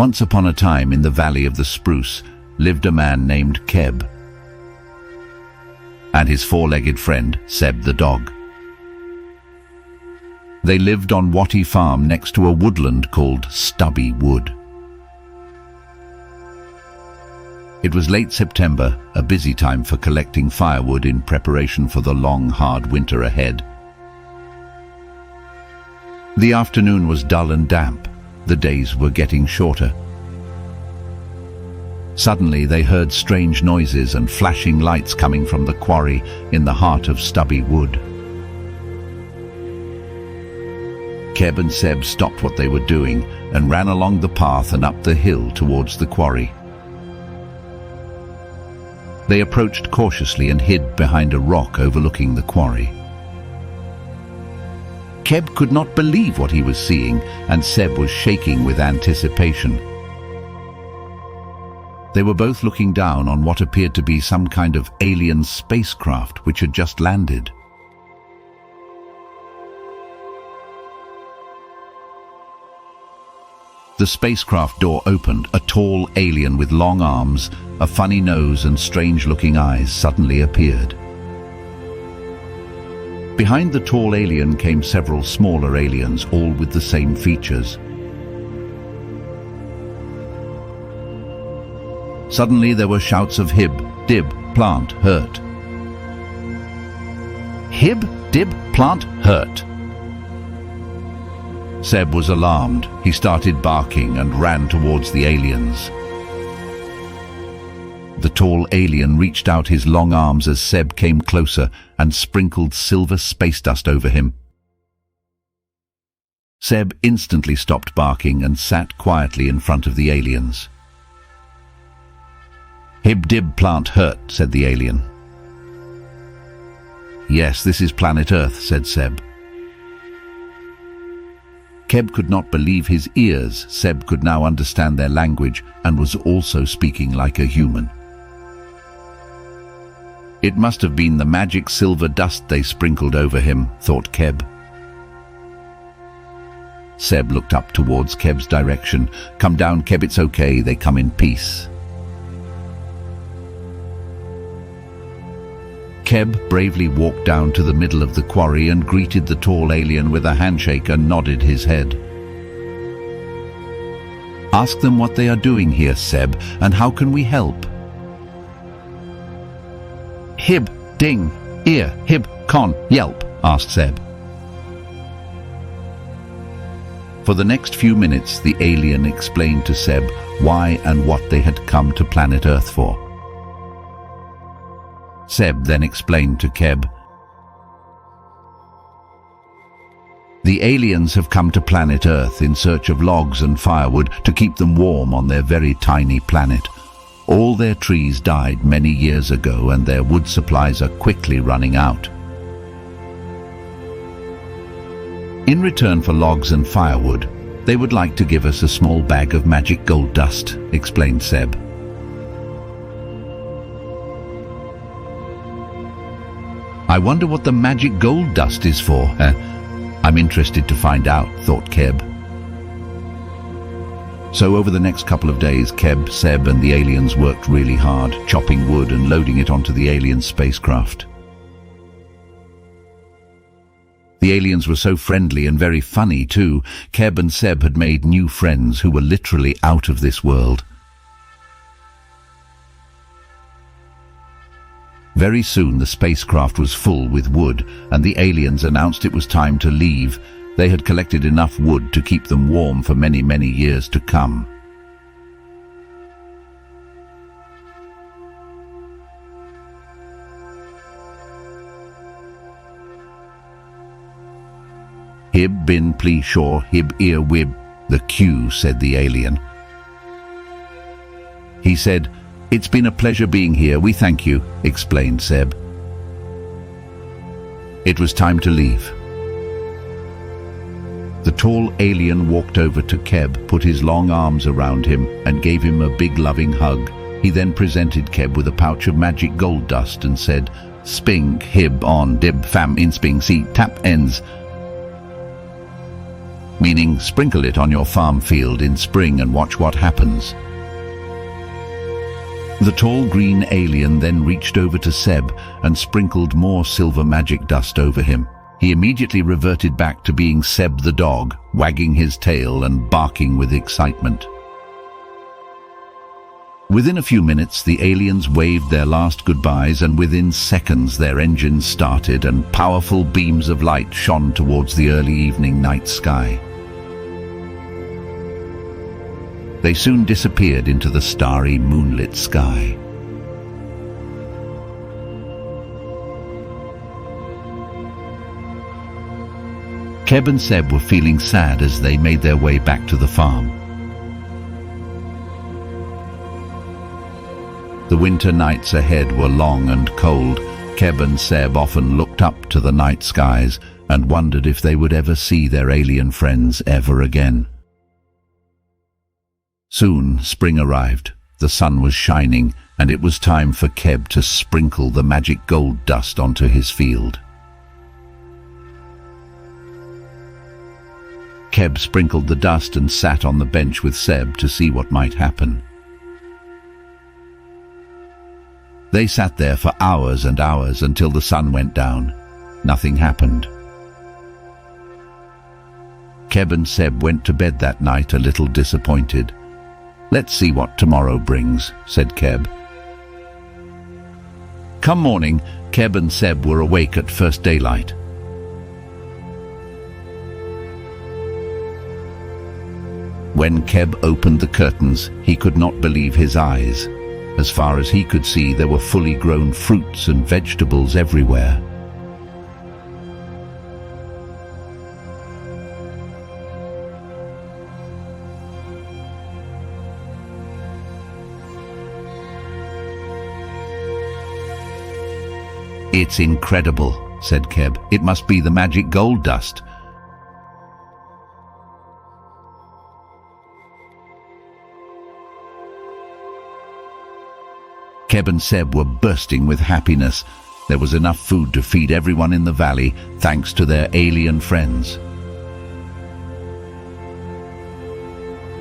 Once upon a time in the Valley of the Spruce lived a man named Keb and his four-legged friend Seb the dog. They lived on Watty Farm next to a woodland called Stubby Wood. It was late September, a busy time for collecting firewood in preparation for the long, hard winter ahead. The afternoon was dull and damp. The days were getting shorter. Suddenly they heard strange noises and flashing lights coming from the quarry in the heart of Stubby Wood. Keb and Seb stopped what they were doing and ran along the path and up the hill towards the quarry. They approached cautiously and hid behind a rock overlooking the quarry. Keb could not believe what he was seeing, and Seb was shaking with anticipation. They were both looking down on what appeared to be some kind of alien spacecraft which had just landed. The spacecraft door opened. A tall alien with long arms, a funny nose and strange-looking eyes suddenly appeared. Behind the tall alien came several smaller aliens, all with the same features. Suddenly there were shouts of hib, dib, plant, hurt. Hib, dib, plant, hurt. Seb was alarmed. He started barking and ran towards the aliens. The tall alien reached out his long arms as Seb came closer and sprinkled silver space dust over him. Seb instantly stopped barking and sat quietly in front of the aliens. Hib dib plant hurt, said the alien. Yes, this is planet Earth, said Seb. Keb could not believe his ears. Seb could now understand their language and was also speaking like a human. It must have been the magic silver dust they sprinkled over him, thought Keb. Seb looked up towards Keb's direction. Come down, Keb, it's okay, they come in peace. Keb bravely walked down to the middle of the quarry and greeted the tall alien with a handshake and nodded his head. Ask them what they are doing here, Seb, and how can we help? Hib, ding, ear, hib, con, yelp, asked Seb. For the next few minutes, the alien explained to Seb why and what they had come to planet Earth for. Seb then explained to Keb, the aliens have come to planet Earth in search of logs and firewood to keep them warm on their very tiny planet. All their trees died many years ago and their wood supplies are quickly running out. In return for logs and firewood, they would like to give us a small bag of magic gold dust, explained Seb. I wonder what the magic gold dust is for. I'm interested to find out, thought Keb. So over the next couple of days, Keb, Seb and the aliens worked really hard, chopping wood and loading it onto the alien spacecraft. The aliens were so friendly and very funny too. Keb and Seb had made new friends who were literally out of this world. Very soon the spacecraft was full with wood, and the aliens announced it was time to leave. They had collected enough wood to keep them warm for many, many years to come. Hib bin pli shore hib ear wib, the Q, said the alien. He said, "It's been a pleasure being here, we thank you," explained Seb. It was time to leave. The tall alien walked over to Keb, put his long arms around him and gave him a big loving hug. He then presented Keb with a pouch of magic gold dust and said, "Sping, hib on, dib, fam, insping, see, tap, ends." meaning sprinkle it on your farm field in spring and watch what happens. The tall green alien then reached over to Seb and sprinkled more silver magic dust over him. He immediately reverted back to being Seb the dog, wagging his tail and barking with excitement. Within a few minutes, the aliens waved their last goodbyes, and within seconds their engines started and powerful beams of light shone towards the early evening night sky. They soon disappeared into the starry, moonlit sky. Keb and Seb were feeling sad as they made their way back to the farm. The winter nights ahead were long and cold. Keb and Seb often looked up to the night skies and wondered if they would ever see their alien friends ever again. Soon spring arrived. The sun was shining, and it was time for Keb to sprinkle the magic gold dust onto his field. Keb sprinkled the dust and sat on the bench with Seb to see what might happen. They sat there for hours and hours until the sun went down. Nothing happened. Keb and Seb went to bed that night a little disappointed. "Let's see what tomorrow brings," said Keb. Come morning, Keb and Seb were awake at first daylight. When Keb opened the curtains, he could not believe his eyes. As far as he could see, there were fully grown fruits and vegetables everywhere. "It's incredible," said Keb. "It must be the magic gold dust." Keb and Seb were bursting with happiness. There was enough food to feed everyone in the valley, thanks to their alien friends.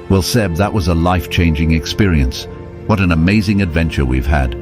"Well, Seb, that was a life-changing experience. What an amazing adventure we've had.